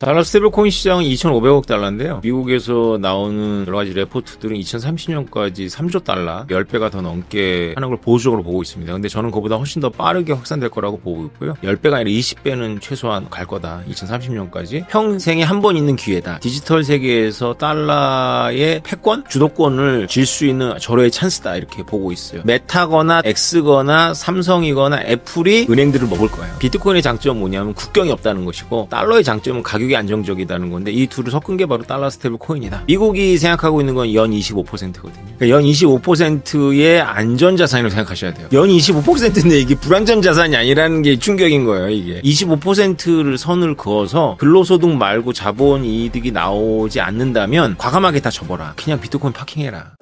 달러 스테이블코인 시장은 2,500억 달러인데요. 미국에서 나오는 여러 가지 레포트들은 2030년까지 3조 달러, 10배가 더 넘게 하는 걸 보수적으로 보고 있습니다. 근데 저는 그보다 훨씬 더 빠르게 확산될 거라고 보고 있고요. 10배가 아니라 20배는 최소한 갈 거다. 2030년까지. 평생에 한 번 있는 기회다. 디지털 세계에서 달러의 패권, 주도권을 질 수 있는 절호의 찬스다. 이렇게 보고 있어요. 메타거나 X거나 삼성이거나 애플이 은행들을 먹을 거예요. 비트코인의 장점은 뭐냐면 국경이 없다는 것이고, 달러의 장점은 가격이 안정적이다는 건데, 이 둘을 섞은 게 바로 달러 스테이블 코인이다. 미국이 생각하고 있는 건 연 25%거든요. 그러니까 연 25%의 안전자산이라고 생각하셔야 돼요. 연 25%인데 이게 불안전자산이 아니라는 게 충격인 거예요. 이게 25%를 선을 그어서 근로소득 말고 자본이득이 나오지 않는다면 과감하게 다 접어라. 그냥 비트코인 파킹해라.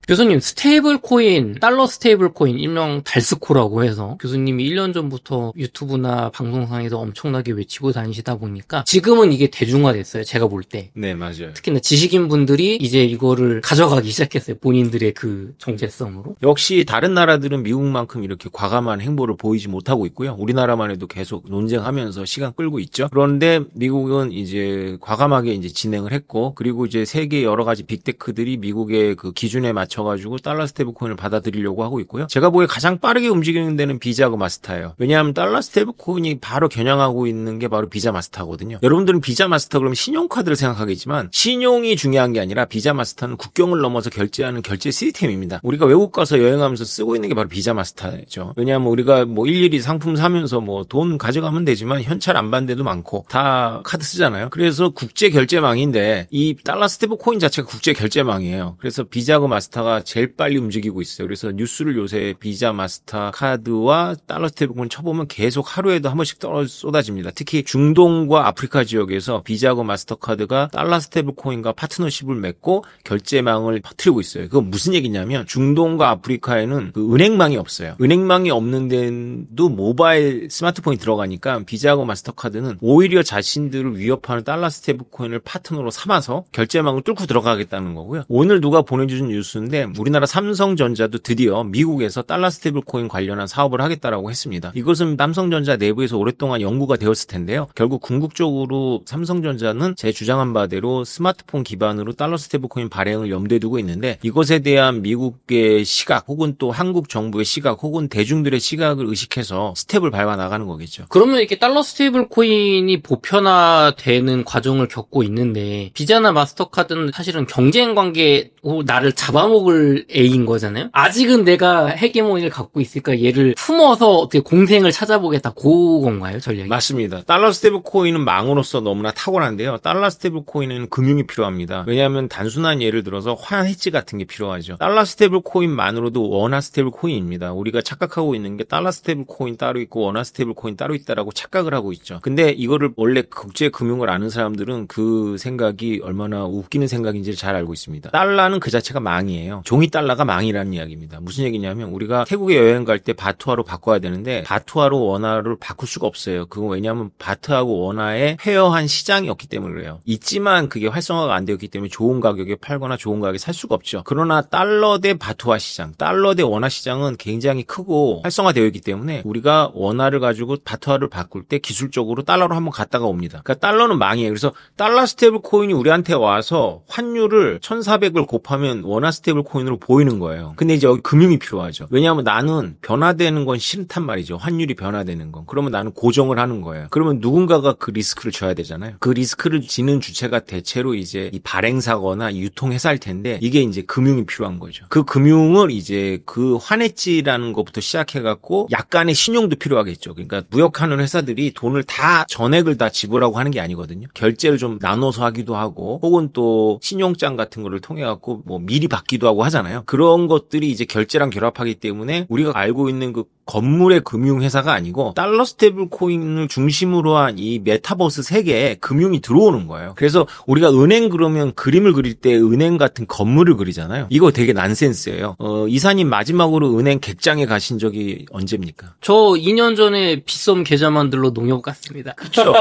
교수님, 스테이블 코인, 달러 스테이블 코인, 일명 달스코라고 해서 교수님이 1년 전부터 유튜브나 방송상에서 엄청나게 외치고 다니시다 보니까 지금은 이게 대중화됐어요. 제가 볼 때. 네, 맞아요. 특히나 지식인 분들이 이제 이거를 가져가기 시작했어요. 본인들의 그 정체성으로. 역시 다른 나라들은 미국만큼 이렇게 과감한 행보를 보이지 못하고 있고요. 우리나라만 해도 계속 논쟁하면서 시간 끌고 있죠. 그런데 미국은 이제 과감하게 이제 진행을 했고, 그리고 이제 세계 여러 가지 빅테크들이 미국의 그 기준에 맞춰 가지고 달러 스테이블 코인을 받아들이려고 하고 있고요. 제가 보기에 가장 빠르게 움직이는 데는 비자하고 마스터예요. 왜냐하면 달러 스테이블 코인이 바로 겨냥하고 있는 게 바로 비자 마스터거든요. 여러분들은 비자 마스터 그러면 신용카드를 생각하겠지만 신용이 중요한 게 아니라 비자 마스터는 국경을 넘어서 결제하는 결제 시스템입니다. 우리가 외국 가서 여행하면서 쓰고 있는 게 바로 비자 마스터죠. 왜냐하면 우리가 뭐 일일이 상품 사면서 뭐 돈 가져가면 되지만 현찰 안 받는 데도 많고 다 카드 쓰잖아요. 그래서 국제 결제망인데 이 달러 스테이블 코인 자체가 국제 결제망이에요. 그래서 비자하고 마스터가 제일 빨리 움직이고 있어요. 그래서 뉴스를 요새 비자 마스터 카드와 달러 스테이블 코인 쳐보면 계속 하루에도 한 번씩 쏟아집니다. 특히 중동과 아프리카 지역에서 비자하고 마스터 카드가 달러 스테이블 코인과 파트너십을 맺고 결제망을 퍼뜨리고 있어요. 그건 무슨 얘기냐면 중동과 아프리카에는 그 은행망이 없어요. 은행망이 없는 데도 모바일 스마트폰이 들어가니까 비자하고 마스터 카드는 오히려 자신들을 위협하는 달러 스테이블 코인을 파트너로 삼아서 결제망을 뚫고 들어가겠다는 거고요. 오늘 누가 보내주신 뉴스인데 우리나라 삼성전자도 드디어 미국에서 달러 스테이블 코인 관련한 사업을 하겠다라고 했습니다. 이것은 삼성전자 내부에서 오랫동안 연구가 되었을 텐데요. 결국 궁극적으로 삼성전자는 제 주장한 바대로 스마트폰 기반으로 달러 스테이블 코인 발행을 염두에 두고 있는데 이것에 대한 미국의 시각 혹은 또 한국 정부의 시각 혹은 대중들의 시각을 의식해서 스텝을 밟아 나가는 거겠죠. 그러면 이렇게 달러 스테이블 코인이 보편화되는 과정을 겪고 있는데 비자나 마스터카드는 사실은 경쟁 관계로 나를 잡아먹을 A인 거잖아요. 아직은 내가 헤게모니를 갖고 있으니까 얘를 품어서 어떻게 공생을 찾아보겠다 그건가요, 전략이? 맞습니다. 달러 스테이블 코인은 망으로서 너무나 탁월한데요. 달러 스테이블 코인에는 금융이 필요합니다. 왜냐하면 단순한 예를 들어서 환 해지 같은 게 필요하죠. 달러 스테이블 코인만으로도 원화 스테이블 코인입니다. 우리가 착각하고 있는 게 달러 스테이블 코인 따로 있고 원화 스테이블 코인 따로 있다라고 착각을 하고 있죠. 근데 이거를 원래 국제 금융을 아는 사람들은 그 생각이 얼마나 웃기는 생각인지를 잘 알고 있습니다. 달러는 그 자체가 망이에요. 종이 달러가 망이라는 이야기입니다. 무슨 얘기냐면 우리가 태국에 여행 갈 때 바트화로 바꿔야 되는데 바트화로 원화를 바꿀 수가 없어요. 그건 왜냐하면 바트하고 원화의 페어한 시장이 없기 때문에 그래요. 있지만 그게 활성화가 안 되었기 때문에 좋은 가격에 팔거나 좋은 가격에 살 수가 없죠. 그러나 달러 대 바트화 시장, 달러 대 원화 시장은 굉장히 크고 활성화되어 있기 때문에 우리가 원화를 가지고 바트화를 바꿀 때 기술적으로 달러로 한번 갔다가 옵니다. 그러니까 달러는 망이에요. 그래서 달러 스테이블 코인이 우리한테 와서 환율을 1,400을 곱하면 원화 스테이블 코인으로 보이는 거예요. 근데 이제 여기 금융이 필요하죠. 왜냐하면 나는 변화되는 건 싫단 말이죠. 환율이 변화되는 건. 그러면 나는 고정을 하는 거예요. 그러면 누군가가 그 리스크를 져야 되잖아요. 그 리스크를 지는 주체가 대체로 이제 이 발행사거나 유통회사일 텐데 이게 이제 금융이 필요한 거죠. 그 금융을 이제 그 환해지라는 것부터 시작해갖고 약간의 신용도 필요하겠죠. 그러니까 무역하는 회사들이 돈을 다 전액을 다 지불하고 하는 게 아니거든요. 결제를 좀 나눠서 하기도 하고 혹은 또 신용장 같은 거를 통해갖고 뭐 미리 받기도 하고 하잖아요. 그런 것들이 이제 결제랑 결합하기 때문에 우리가 알고 있는 그 건물의 금융회사가 아니고 달러 스테이블 코인을 중심으로 한 이 메타버스 세계에 금융이 들어오는 거예요. 그래서 우리가 은행 그러면 그림을 그릴 때 은행 같은 건물을 그리잖아요. 이거 되게 난센스예요. 이사님 마지막으로 은행 객장에 가신 적이 언제입니까? 저 2년 전에 빗썸 계좌 만들러 농협 갔습니다. 그렇죠.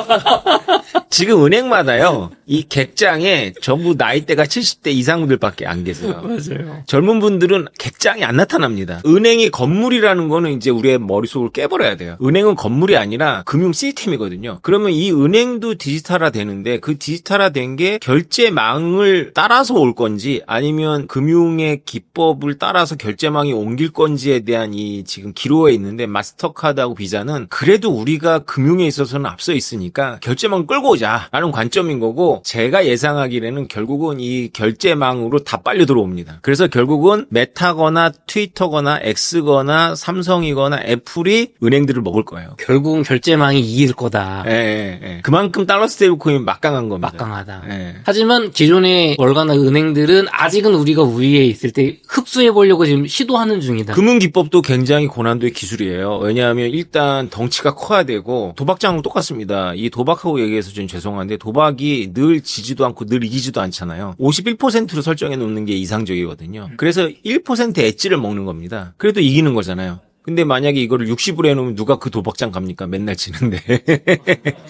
지금 은행마다요. 이 객장에 전부 나이대가 70대 이상들밖에 안 계세요. 맞아요. 맞아요. 젊은 분들은 객장이 안 나타납니다. 은행이 건물이라는 거는 이제 우리의 머릿속을 깨버려야 돼요. 은행은 건물이 아니라 금융 시스템이거든요. 그러면 이 은행도 디지털화 되는데 그 디지털화 된 게 결제망을 따라서 올 건지 아니면 금융의 기법을 따라서 결제망이 옮길 건지에 대한 이 지금 기로에 있는데 마스터카드하고 비자는 그래도 우리가 금융에 있어서는 앞서 있으니까 결제망을 끌고 오자라는 관점인 거고 제가 예상하기에는 결국은 이 결제망으로 다 빨려 들어옵니다. 그래서 결국은 메타거나 트위터거나 X거나 삼성이거나 애플이 은행들을 먹을 거예요. 결국은 결제망이 이길 거다. 예. 그만큼 달러 스테이블 코인 막강한 겁니다. 막강하다. 예. 하지만 기존의 월가나 은행들은 아직은 우리가 우위에 있을 때 흡수해 보려고 지금 시도하는 중이다. 금융기법도 굉장히 고난도의 기술이에요. 왜냐하면 일단 덩치가 커야 되고 도박장은 똑같습니다. 이 도박하고 얘기해서 좀 죄송한데 도박이 늘 지지도 않고 늘 이기지도 않잖아요. 51%로 설정해 놓는 게 이상적이거든요. 그래서 1% 엣지를 먹는 겁니다. 그래도 이기는 거잖아요. 근데 만약에 이거를 60으로 해놓으면 누가 그 도박장 갑니까? 맨날 치는데.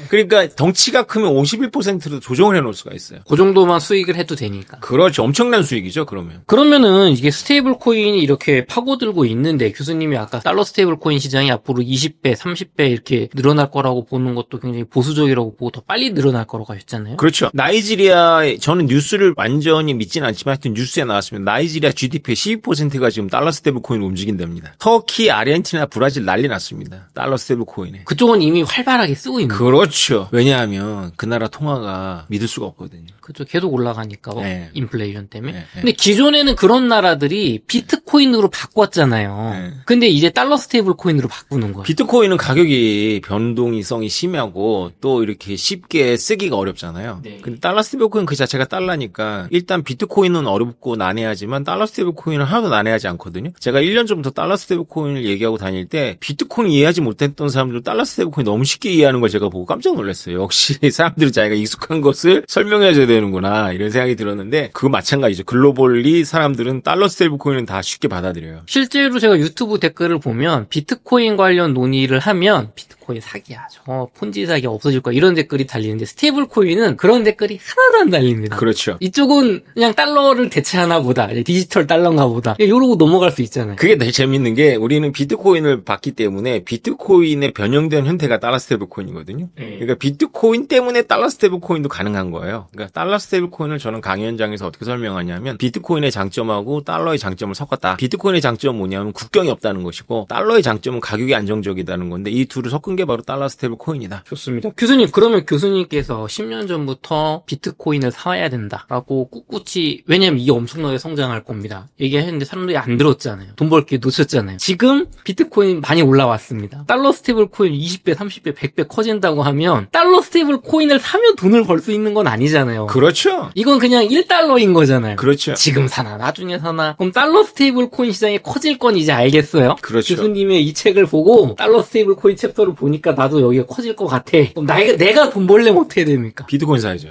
그러니까 덩치가 크면 51%로 조정을 해놓을 수가 있어요. 그 정도만 수익을 해도 되니까. 그렇죠. 엄청난 수익이죠, 그러면. 그러면은 이게 스테이블 코인이 이렇게 파고들고 있는데 교수님이 아까 달러 스테이블 코인 시장이 앞으로 20배, 30배 이렇게 늘어날 거라고 보는 것도 굉장히 보수적이라고 보고 더 빨리 늘어날 거라고 하셨잖아요. 그렇죠. 나이지리아에 저는 뉴스를 완전히 믿지는 않지만 하여튼 뉴스에 나왔습니다. 나이지리아 GDP의 12%가 지금 달러 스테이블 코인을 움직인답니다. 터키, 아르헨티나, 브라질 난리 났습니다. 달러 스테이블 코인에. 그쪽은 이미 활발하게 쓰고 있는 거예요. 그렇죠. 왜냐하면 그 나라 통화가 믿을 수가 없거든요. 그렇죠. 계속 올라가니까 네. 인플레이션 때문에. 네. 근데 기존에는 그런 나라들이 비트코인으로 바꿨잖아요. 네. 근데 이제 달러 스테이블 코인으로 바꾸는 거예요. 비트코인은 가격이 변동성이 심하고 또 이렇게 쉽게 쓰기가 어렵잖아요. 네. 근데 달러 스테이블 코인 그 자체가 달러니까 일단 비트코인은 어렵고 난해하지만 달러 스테이블 코인은 하나도 난해하지 않거든요. 제가 1년 전부터 달러 스테이블 코인을 얘기하고 다닐 때 비트코인 이해하지 못했던 사람들 달러 스테이블 코인 너무 쉽게 이해하는 걸 제가 보고 깜짝 놀랐어요. 역시 사람들은 자기가 익숙한 것을 설명해줘야 되는구나 이런 생각이 들었는데 그거 마찬가지죠. 글로벌리 사람들은 달러 스테이블 코인은 다 쉽게 받아들여요. 실제로 제가 유튜브 댓글을 보면 비트코인 관련 논의를 하면 비트코인 사기야. 저 폰지 사기 없어질 거야. 이런 댓글이 달리는데 스테이블 코인은 그런 댓글이 하나도 안 달립니다. 그렇죠. 이쪽은 그냥 달러를 대체하나 보다. 디지털 달러인가 보다. 이러고 넘어갈 수 있잖아요. 그게 되게 재밌는 게 우리는 비트코인을 봤기 때문에 비트코인의 변형된 형태가 달러 스테이블 코인이거든요. 그러니까 비트코인 때문에 달러 스테이블 코인도 가능한 거예요. 그러니까 달러 스테이블 코인을 저는 강의 현장에서 어떻게 설명하냐면 비트코인의 장점하고 달러의 장점을 섞었다. 비트코인의 장점은 뭐냐면 국경이 없다는 것이고 달러의 장점은 가격이 안정적이다는 건데 이 둘을 섞은 게 바로 달러 스테이블 코인이다. 좋습니다. 교수님, 그러면 교수님께서 10년 전부터 비트코인을 사야 된다라고 꿋꿋이, 왜냐면 이게 엄청나게 성장할 겁니다. 얘기했는데 사람들이 안 들었잖아요. 돈 벌 게 놓쳤잖아요. 지금 비트코인 많이 올라왔습니다. 달러 스테이블 코인 20배, 30배, 100배 커진다고 하면 달러 스테이블 코인을 사면 돈을 벌 수 있는 건 아니잖아요. 그렇죠. 이건 그냥 1달러인 거잖아요. 그렇죠. 지금 사나 나중에 사나. 그럼 달러 스테이블 코인 시장이 커질 건 이제 알겠어요? 그렇죠. 교수님의 이 책을 보고 달러 스테이블 코인 챕터를 보니까 나도 여기가 커질 것 같아. 그럼 내가 돈 벌려면 어떻게 됩니까? 비트코인 사야죠.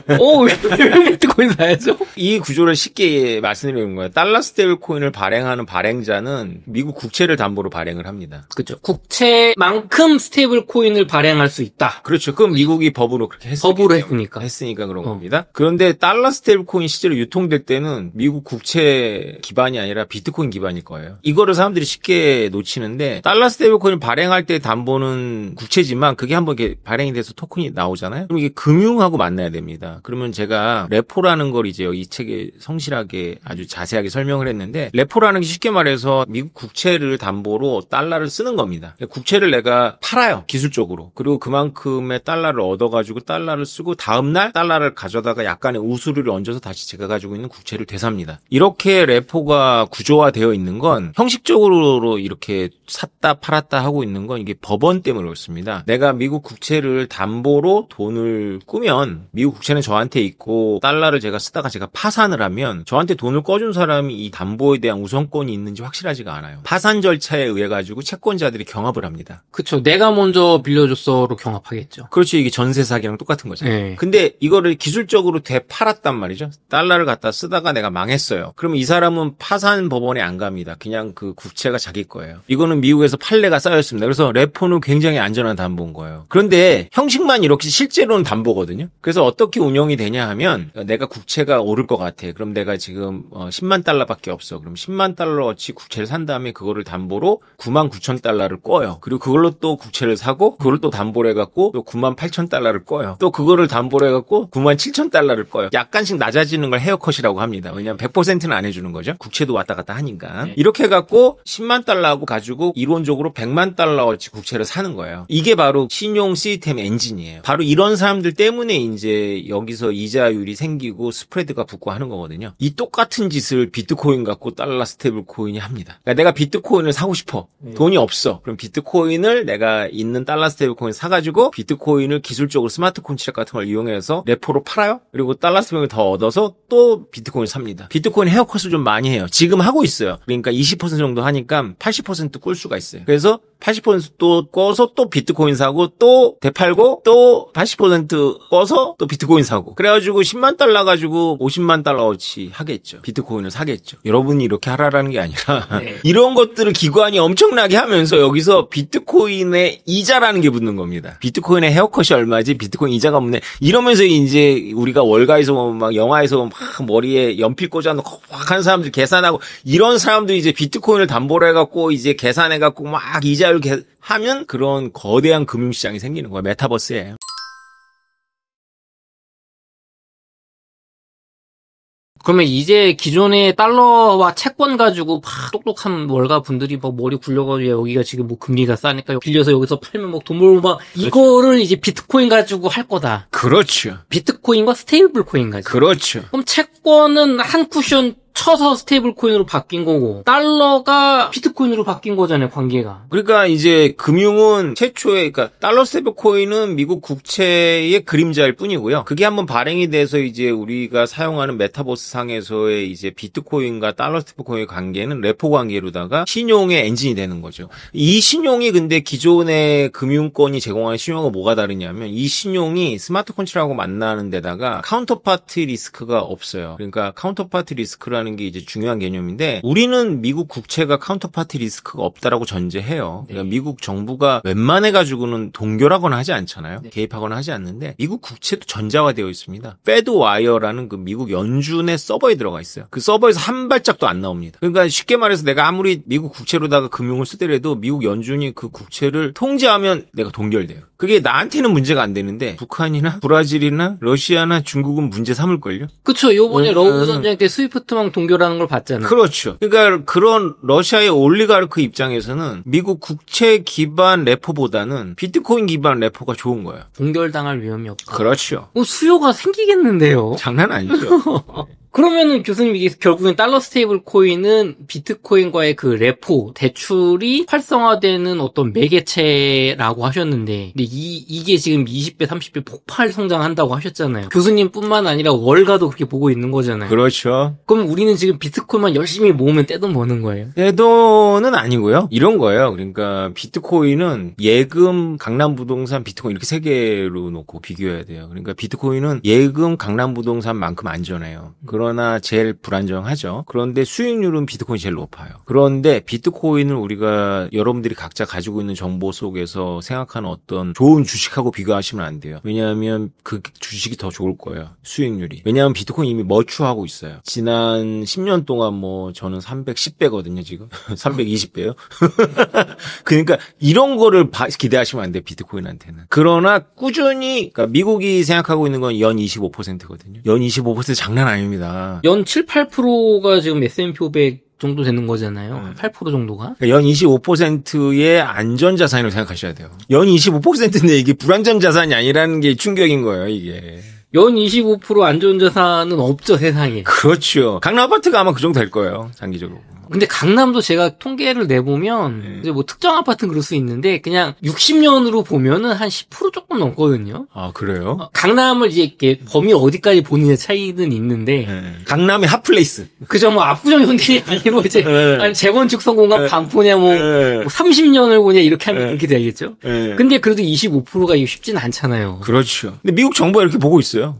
왜 비트코인 사야죠? 이 구조를 쉽게 말씀드리는 거예요. 달러 스테이블 코인을 발행하는 발행자는 미국 국채를 담보로 발행을 합니다. 그렇죠. 국채만큼 스테이블 코인을 발행할 수 있다. 그렇죠. 그럼 미국이 법으로 그렇게 법으로 했으니까. 그런 겁니다. 그런데 달러 스테이블 코인 실제로 유통될 때는 미국 국채 기반이 아니라 비트코인 기반일 거예요. 이거를 사람들이 쉽게 놓치는데 달러 스테이블 코인 발행할 때 담보는 국채지만 그게 한번 이렇게 발행이 돼서 토큰이 나오잖아요. 그럼 이게 금융하고 만나야 됩니다. 그러면 제가 레포라는 걸 이제 이 책에 성실하게 아주 자세하게 설명을 했는데 레포라는 게 쉽게 말해서 미국 국채를 담보로 달러를 쓰는 겁니다. 국채를 내가 팔아요. 기술적으로. 그리고 그만큼의 달러를 얻어가지고 달러를 쓰고 다음날 달러를 가져다가 약간의 우수류를 얹어서 다시 제가 가지고 있는 국채를 되삽니다. 이렇게 레포가 구조화되어 있는 건 형식적으로 이렇게 샀다 팔았다 하고 있는 건 이게 법원 때문에 그렇습니다. 내가 미국 국채를 담보로 돈을 꾸면 미국 국채는 저한테 있고 달러를 제가 쓰다가 제가 파산을 하면 저한테 돈을 꺼준 사람이 이 담보에 대한 우선권이 있는지 확실하지가 않아요. 파산 절차에 의해 가지고 채권자들이 경합을 합니다. 그쵸. 내가 먼저 빌려줬어로 경합하겠죠. 그렇죠. 이게 전세 사기랑 똑같은 거죠. 네. 근데 이거를 기술적으로 되팔았단 말이죠. 달러를 갖다 쓰다가 내가 망했어요. 그러면 이 사람은 파산 법원에 안 갑니다. 그냥 그 국채가 자기 거예요. 이거는 미국에서 판례가 쌓였습니다. 그래서 레포는 굉장히 안전한 담보인 거예요. 그런데 형식만 이렇게 실제로는 담보거든요. 그래서 어떻게 운영이 되냐 하면 내가 국채가 오를 것 같아. 그럼 내가 지금 10만 달러밖에 없어. 그럼 10만 달러어치 국채를 산 다음에 그거를 담보로 9만 9천 달러를 꿔요. 그리고 그걸로 또 국채를 사고 그걸 또 담보로 해갖고 또 9만 8천 달러를 꿔요. 또 그거를 담보로 해갖고 9만 7천 달러를 꿔요. 약간씩 낮아지는 걸 헤어컷이라고 합니다. 왜냐하면 100%는 안 해주는 거죠. 국채도 왔다 갔다 하니까. 네. 이렇게 해갖고 10만 달러하고 가지고 이론적으로 100만 달러어치 국채를 사는 거예요. 이게 바로 신용 시스템 엔진이에요. 바로 이런 사람들 때문에 이제 여기서 이자율이 생기고 스프레드가 붙고 하는 거거든요. 이 똑같은 짓을 비트코인 갖고 달러 스테이블 코인이 합니다. 그러니까 내가 비트코인을 사고 싶어. 돈이 없어. 그럼 비트코인을 내가 있는 달러 스테이블 코인 사가지고 비트코인을 기술적으로 스마트 콘트랙 같은 걸 이용해서 레포로 팔아요. 그리고 달러 스테이블 코인을 더 얻어서 또 비트코인 삽니다. 비트코인 헤어컷을 좀 많이 해요. 지금 하고 있어요. 그러니까 20% 정도 하니까 80% 꿀 수가 있어요. 그래서 80%또 꺼서 또 비트코인 사고 또 되팔고 또 80% 꺼서 또 비트코인 사고 그래가지고 10만 달러 가지고 50만 달러어치 하겠죠. 비트코인을 사겠죠. 여러분이 이렇게 하라라는 게 아니라 네. 이런 것들을 기관이 엄청나게 하면서 여기서 비트코인의 이자라는 게 붙는 겁니다. 비트코인의 헤어컷이 얼마지? 비트코인 이자가 붙네. 이러면서 이제 우리가 월가에서 보면 막 영화에서 보면 막 머리에 연필 꽂아놓고 확 하는 사람들 계산하고 이런 사람들이 이제 비트코인을 담보로 해갖고 이제 계산해갖고 막 이자 하면 그런 거대한 금융시장이 생기는 거예요. 메타버스예요. 그러면 이제 기존의 달러와 채권 가지고 막 똑똑한 월가 분들이 막 머리 굴려가지고 여기가 지금 뭐 금리가 싸니까 빌려서 여기서 팔면 막 돈 벌고 막 이거를 이제 비트코인 가지고 할 거다. 그렇죠. 비트코인과 스테이블 코인 가지고. 그렇죠. 그럼 채권은 한 쿠션 쳐서 스테이블 코인으로 바뀐 거고 달러가 비트코인으로 바뀐 거잖아요, 관계가. 그러니까 이제 금융은 최초에 그러니까 달러 스테이블 코인은 미국 국채의 그림자일 뿐이고요. 그게 한번 발행이 돼서 이제 우리가 사용하는 메타버스 상에서의 이제 비트코인과 달러 스테이블 코인의 관계는 레포 관계로다가 신용의 엔진이 되는 거죠. 이 신용이 근데 기존의 금융권이 제공하는 신용과 뭐가 다르냐면 이 신용이 스마트 콘트랙하고 만나는 데다가 카운터파티 리스크가 없어요. 그러니까 카운터파티 리스크라는 게 이제 중요한 개념인데 우리는 미국 국채가 카운터파티 리스크가 없다라고 전제해요. 그러니까 네. 미국 정부가 웬만해 가지고는 동결하거나 하지 않잖아요. 네. 개입하거나 하지 않는데 미국 국채도 전자화되어 있습니다. 페드와이어라는 그 미국 연준의 서버에 들어가 있어요. 그 서버에서 한 발짝도 안 나옵니다. 그러니까 쉽게 말해서 내가 아무리 미국 국채로다가 금융을 쓰더라도 미국 연준이 그 국채를 통제하면 내가 동결돼요. 그게 나한테는 문제가 안 되는데 북한이나 브라질이나 러시아나 중국은 문제 삼을걸요? 그쵸. 요번에 러브 전쟁 때 스위프트망 동결하는 걸 봤잖아요. 그렇죠. 그러니까 그런 러시아의 올리가르크 입장에서는 미국 국채 기반 레포보다는 비트코인 기반 레포가 좋은 거예요. 동결당할 위험이 없다. 그렇죠. 수요가 생기겠는데요. 장난 아니죠. 그러면은 교수님 이게 결국엔 달러 스테이블 코인은 비트코인과의 그 레포 대출이 활성화되는 어떤 매개체라고 하셨는데 근데 이게 지금 20배 30배 폭발 성장한다고 하셨잖아요. 교수님뿐만 아니라 월가도 그렇게 보고 있는 거잖아요. 그렇죠. 그럼 우리는 지금 비트코인만 열심히 모으면 떼돈 버는 거예요? 내 돈은 아니고요. 이런 거예요. 그러니까 비트코인은 예금, 강남부동산, 비트코인 이렇게 세 개로 놓고 비교해야 돼요. 그러니까 비트코인은 예금, 강남부동산만큼 안전해요. 그러나 제일 불안정하죠. 그런데 수익률은 비트코인이 제일 높아요. 그런데 비트코인을 우리가 여러분들이 각자 가지고 있는 정보 속에서 생각하는 어떤 좋은 주식하고 비교하시면 안 돼요. 왜냐하면 그 주식이 더 좋을 거예요. 수익률이. 왜냐하면 비트코인 이미 머추하고 있어요. 지난 10년 동안 뭐 저는 310배거든요, 지금. 320배요. 그러니까 이런 거를 기대하시면 안 돼요, 비트코인한테는. 그러나 꾸준히 그러니까 미국이 생각하고 있는 건 연 25%거든요. 연 25% 장난 아닙니다. 연 7, 8%가 지금 S&P 500 정도 되는 거잖아요. 8% 정도가. 그러니까 연 25%의 안전자산이라고 생각하셔야 돼요. 연 25%인데 이게 불안전 자산이 아니라는 게 충격인 거예요, 이게. 연 25% 안 좋은 자산은 없죠, 세상에. 그렇죠. 강남 아파트가 아마 그 정도 될 거예요, 장기적으로. 근데 강남도 제가 통계를 내보면 이제 뭐 특정 아파트는 그럴 수 있는데 그냥 60년으로 보면은 한 10% 조금 넘거든요. 아, 그래요? 강남을 이제 이렇게 범위 어디까지 보느냐 차이는 있는데 강남의 핫플레이스. 그죠, 뭐 압구정 현대이 아니고 이제 아니 재건축 성공한 반포냐 뭐 30년을 보냐 이렇게 하면 그렇게 되겠죠. 근데 그래도 25%가 이거 쉽지는 않잖아요. 그렇죠. 근데 미국 정부가 이렇게 보고 있어요.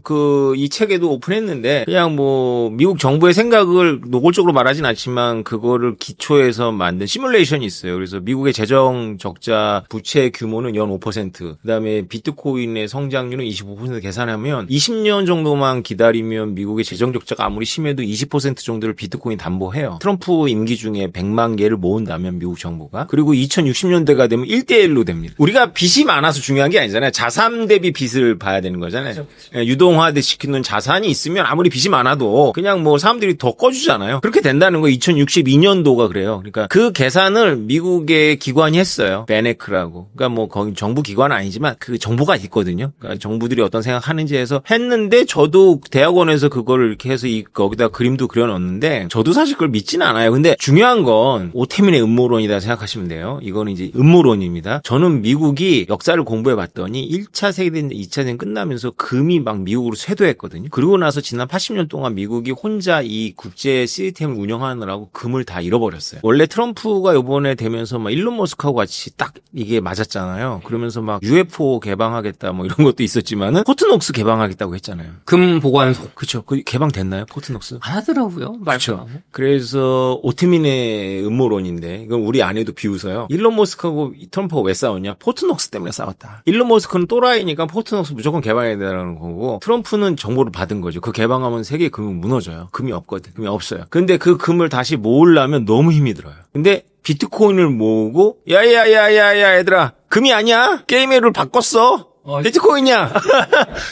이 책에도 오픈했는데 그냥 뭐 미국 정부의 생각을 노골적으로 말하진 않지만 그거를 기초해서 만든 시뮬레이션이 있어요. 그래서 미국의 재정 적자 부채 규모는 연 5%, 그다음에 비트코인의 성장률은 25% 계산하면 20년 정도만 기다리면 미국의 재정 적자가 아무리 심해도 20% 정도를 비트코인 담보해요. 트럼프 임기 중에 100만 개를 모은다면 미국 정부가. 그리고 2060년대가 되면 1대1로 됩니다. 우리가 빚이 많아서 중요한 게 아니잖아요. 자산 대비 빚을 봐야 되는 거잖아요. 그렇죠. 유동화돼 시키는 자산이 있으면 아무리 빚이 많아도 그냥 뭐 사람들이 더 꺼주잖아요. 그렇게 된다는 거 2062년도가 그래요. 그러니까 그 계산을 미국의 기관이 했어요. 베네크라고. 그러니까 뭐 거기 정부 기관은 아니지만 그 정보가 있거든요. 그러니까 정부들이 어떤 생각하는지 해서 했는데 저도 대학원에서 그거를 이렇게 해서 거기다 그림도 그려놨는데 저도 사실 그걸 믿지는 않아요. 근데 중요한 건 오태민의 음모론이다 생각하시면 돼요. 이거는 이제 음모론입니다. 저는 미국이 역사를 공부해봤더니 1차 세계대전, 2차 세계대전 끝나면서 금이 막 미국으로 쇄도했거든요. 그러고 나서 지난 80년 동안 미국이 혼자 이 국제 시스템을 운영하느라고 금을 다 잃어버렸어요. 원래 트럼프가 이번에 되면서 막 일론 머스크하고 같이 딱 이게 맞았잖아요. 그러면서 막 UFO 개방하겠다 뭐 이런 것도 있었지만은 포트녹스 개방하겠다고 했잖아요. 금 보관소. 그렇죠. 그 개방됐나요? 포트녹스? 안 하더라고요. 그렇죠. 그래서 오트민의 음모론인데 이건 우리 아내도 비웃어요. 일론 머스크하고 트럼프가 왜 싸웠냐? 포트녹스 때문에 싸웠다. 일론 머스크는 또라이니까 포트녹스 무조건 개방해야 되라는 거고 트럼프는 정보를 받은 거죠. 그 개방하면 세계 금은 무너져요. 금이 없거든. 금이 없어요. 근데 그 금을 다시 모으려면 너무 힘이 들어요. 근데 비트코인을 모으고 야야야야야 얘들아 금이 아니야? 게임의 룰 바꿨어. 비트코인이야.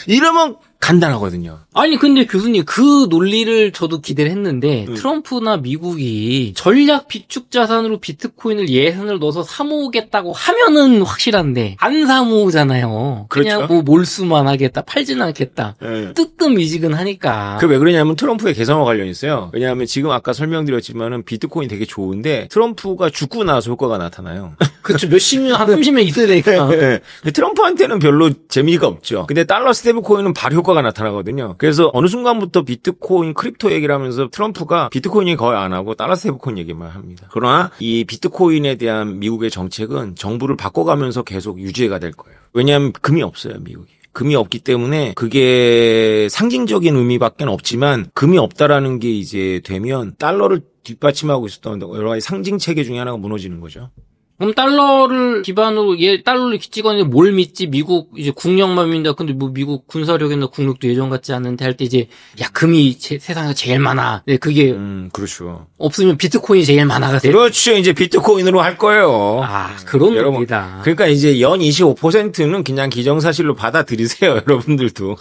이러면 간단하거든요. 아니 근데 교수님 그 논리를 저도 기대를 했는데 트럼프나 미국이 전략 비축 자산으로 비트코인을 예산을 넣어서 사모으겠다고 하면은 확실한데 안 사모으잖아요. 그냥 그렇죠. 뭐 몰수만 하겠다, 팔지는 않겠다. 뜨끔미지근하니까. 그 왜 그러냐면 트럼프의 개성과 관련이 있어요. 왜냐하면 지금 아까 설명드렸지만은 비트코인 되게 좋은데 트럼프가 죽고 나서 효과가 나타나요. 그렇죠. 몇십 년, 한 30년 있어야 되니까. 네. 트럼프한테는 별로 재미가 없죠. 근데 달러 스테이블 코인은 바로 효과가 나타나거든요. 그래서 어느 순간부터 비트코인, 크립토 얘기를 하면서 트럼프가 비트코인 얘기 거의 안 하고 달러 스테이블 코인 얘기만 합니다. 그러나 이 비트코인에 대한 미국의 정책은 정부를 바꿔가면서 계속 유지가 될 거예요. 왜냐하면 금이 없어요, 미국이. 금이 없기 때문에 그게 상징적인 의미밖에 없지만 금이 없다라는 게 이제 되면 달러를 뒷받침하고 있었던 여러 가지 상징 체계 중에 하나가 무너지는 거죠. 그럼 달러를 기반으로 달러를 찍었는데 뭘 믿지? 미국 이제 국력만 믿는다. 근데 뭐 미국 군사력이나 국력도 예전 같지 않은데 할 때 이제 야 금이 세상에 제일 많아. 네, 그게 그렇죠. 없으면 비트코인이 제일 많아가 돼요. 그렇죠. 이제 비트코인으로 할 거예요. 아, 그런 겁니다. 그러니까 이제 연 25%는 그냥 기정사실로 받아들이세요, 여러분들도.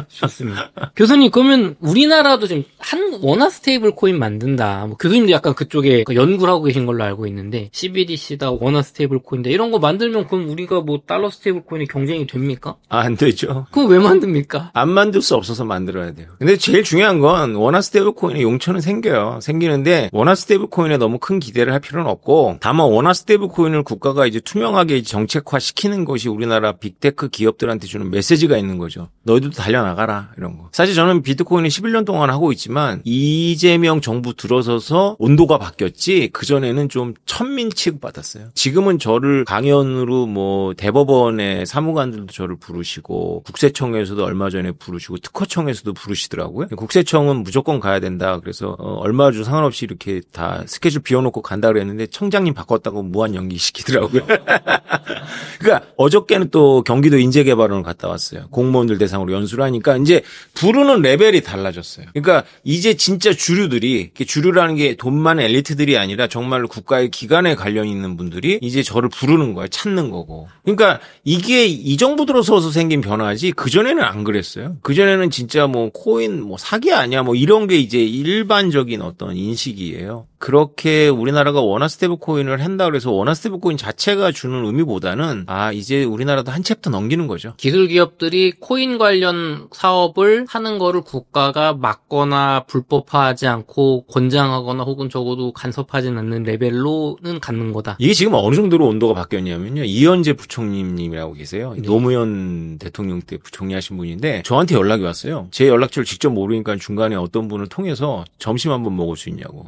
좋습니다. 교수님, 그러면 우리나라도 지금 원화 스테이블 코인 만든다. 뭐 교수님도 약간 그쪽에 연구를 하고 계신 걸로 알고 있는데 CBDC다, 원화 스테이블 코인다 이런 거 만들면 그럼 우리가 뭐 달러 스테이블 코인이 경쟁이 됩니까? 안 되죠. 그럼 왜 만듭니까? 안 만들 수 없어서 만들어야 돼요. 근데 제일 중요한 건 원화 스테이블 코인의 용처는 생겨요. 생기는데 원화 스테이블 코인에 너무 큰 기대를 할 필요는 없고 다만 원화 스테이블 코인을 국가가 이제 투명하게 정책화 시키는 것이 우리나라 빅테크 기업들한테 주는 메시지가 있는 거죠. 너희들도 달려나가라 이런 거. 사실 저는 비트코인을 11년 동안 하고 있지만 이재명 정부 들어서서 온도가 바뀌었지 그전에는 좀 천민 취급받았어요. 지금은 저를 강연으로 뭐 대법원의 사무관들도 저를 부르시고 국세청에서도 얼마 전에 부르시고 특허청에서도 부르시더라고요. 국세청은 무조건 가야 된다. 그래서 얼마 주 상관없이 이렇게 다 스케줄 비워놓고 간다 그랬는데 청장님 바꿨다고 무한 연기시키더라고요. 그러니까 어저께는 또 경기도 인재개발원을 갔다 왔어요. 공무원들 대상으로 연수를 하니까 이제 부르는 레벨이 달라졌어요. 그러니까 이제 진짜 주류들이 주류라는 게 돈 많은 엘리트들이 아니라 정말로 국가의 기관에 관련 있는 분들이 이제 저를 부르는 거예요. 찾는 거고. 그러니까 이게 이 정부 들어서서 생긴 변화지 그전에는 안 그랬어요. 그전에는 진짜 뭐 코인 뭐 사기 아니야 뭐 이런 게 이제 일반적인 어떤 인식이에요. 그렇게 우리나라가 원화 스테이블 코인을 한다 그래서 원화 스테이블 코인 자체가 주는 의미보다는 이제 우리나라도 한 챕터 넘기는 거죠. 기술 기업들이 코인 관련 사업을 하는 거를 국가가 막거나 불법화하지 않고 권장하거나 혹은 적어도 간섭하지는 않는 레벨로는 갖는 거다. 이게 지금 어느 정도로 온도가 바뀌었냐면요. 이현재 부총리님이라고 계세요. 네. 노무현 대통령 때 부총리 하신 분인데 저한테 연락이 왔어요. 제 연락처를 직접 모르니까 중간에 어떤 분을 통해서 점심 한번 먹을 수 있냐고.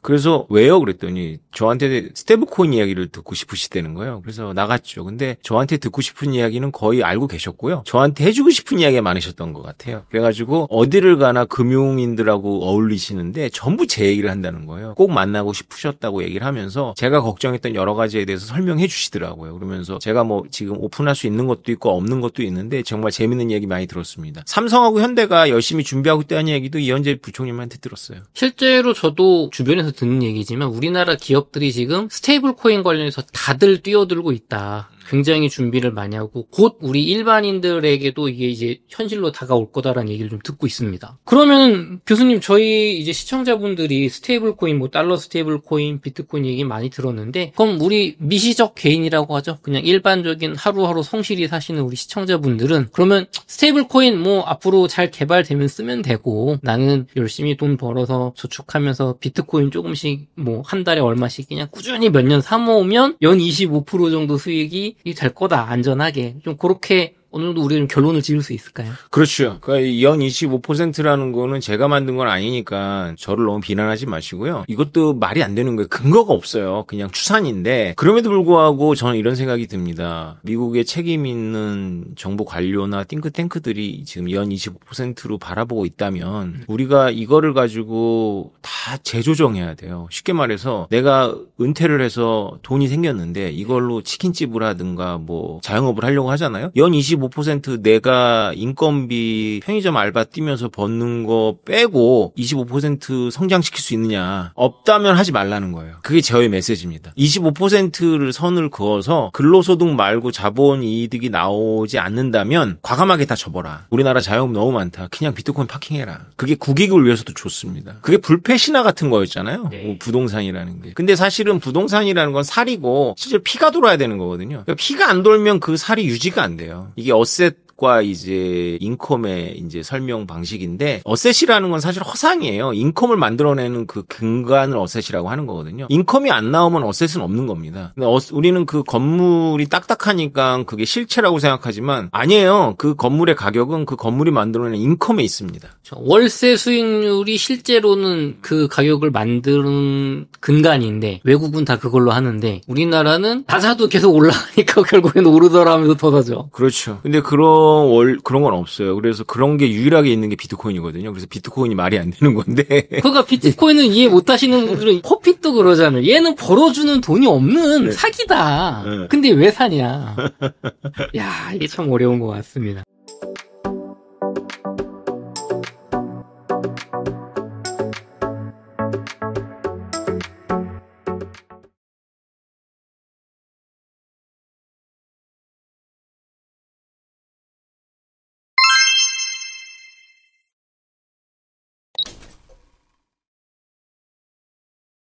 그래서 왜요? 그랬더니 저한테 스테이블 코인 이야기를 듣고 싶으시다는 거예요. 그래서 나갔죠. 근데 저한테 듣고 싶은 이야기는 거의 알고 계셨고요. 저한테 해주고 싶은 이야기가 많으셨던 것 같아요. 그래가지고 어디를 가나 금융인들하고 어울리시는데 전부 제 얘기를 한다는 거예요. 꼭 만나고 싶으셨다고 얘기를 하면서 제가 걱정했던 여러 가지에 대해서 설명해 주시더라고요. 그러면서 제가 뭐 지금 오픈할 수 있는 것도 있고 없는 것도 있는데 정말 재밌는 이야기 많이 들었습니다. 삼성하고 현대가 열심히 준비하고 있다는 얘기도 이현재 부총리한테 들었어요. 실제로 저도 주변에서 듣는 얘기지만 우리나라 기업들이 지금 스테이블 코인 관련해서 다들 뛰어들고 있다. 굉장히 준비를 많이 하고 곧 우리 일반인들에게도 이게 이제 현실로 다가올 거다라는 얘기를 좀 듣고 있습니다. 그러면 교수님 저희 이제 시청자분들이 스테이블 코인 뭐 달러 스테이블 코인 비트코인 얘기 많이 들었는데 그럼 우리 미시적 개인이라고 하죠. 그냥 일반적인 하루하루 성실히 사시는 우리 시청자분들은 그러면 스테이블 코인 뭐 앞으로 잘 개발되면 쓰면 되고 나는 열심히 돈 벌어서 저축하면서 비트코인 조금씩 뭐 한 달에 얼마씩 그냥 꾸준히 몇 년 사모으면 연 25% 정도 수익이 될 거다 안전하게 좀 그렇게 어느 정도 우리는 결론을 지을 수 있을까요? 그렇죠. 그러니까 연 25%라는 거는 제가 만든 건 아니니까 저를 너무 비난하지 마시고요. 이것도 말이 안 되는 거예요. 근거가 없어요. 그냥 추산인데 그럼에도 불구하고 저는 이런 생각이 듭니다. 미국의 책임 있는 정부 관료나 띵크탱크들이 지금 연 25%로 바라보고 있다면 우리가 이거를 가지고 다 재조정해야 돼요. 쉽게 말해서 내가 은퇴를 해서 돈이 생겼는데 이걸로 치킨집을 하든가 뭐 자영업을 하려고 하잖아요. 연 25% 내가 인건비 편의점 알바 뛰면서 버는 거 빼고 25% 성장시킬 수 있느냐. 없다면 하지 말라는 거예요. 그게 저의 메시지입니다. 25%를 선을 그어서 근로소득 말고 자본이득이 나오지 않는다면 과감하게 다 접어라. 우리나라 자영업 너무 많다. 그냥 비트코인 파킹해라. 그게 국익을 위해서도 좋습니다. 그게 불패 신화 같은 거였잖아요. 네. 부동산이라는 게. 근데 사실은 부동산이라는 건 살이고 실제 피가 돌아야 되는 거거든요. 그러니까 피가 안 돌면 그 살이 유지가 안 돼요. 이게 어셋과 이제 인컴의 이제 설명 방식인데 어셋이라는 건 사실 허상이에요. 인컴을 만들어내는 그 근간을 어셋이라고 하는 거거든요. 인컴이 안 나오면 어셋은 없는 겁니다. 근데 우리는 그 건물이 딱딱하니까 그게 실체라고 생각하지만 아니에요. 그 건물의 가격은 그 건물이 만들어내는 인컴에 있습니다. 월세 수익률이 실제로는 그 가격을 만드는 근간인데 외국은 다 그걸로 하는데 우리나라는 낮아도 계속 올라가니까 결국엔 오르더라 하면서 더 사죠. 그렇죠. 근데 그런 건 없어요. 그래서 그런 게 유일하게 있는 게 비트코인이거든요. 그래서 비트코인이 말이 안 되는 건데. 그러니까 비트코인은 이해 못 하시는 분들은 코핏도 그러잖아요. 얘는 벌어주는 돈이 없는 사기다. 근데 왜 사냐. 야, 이게 참 어려운 것 같습니다.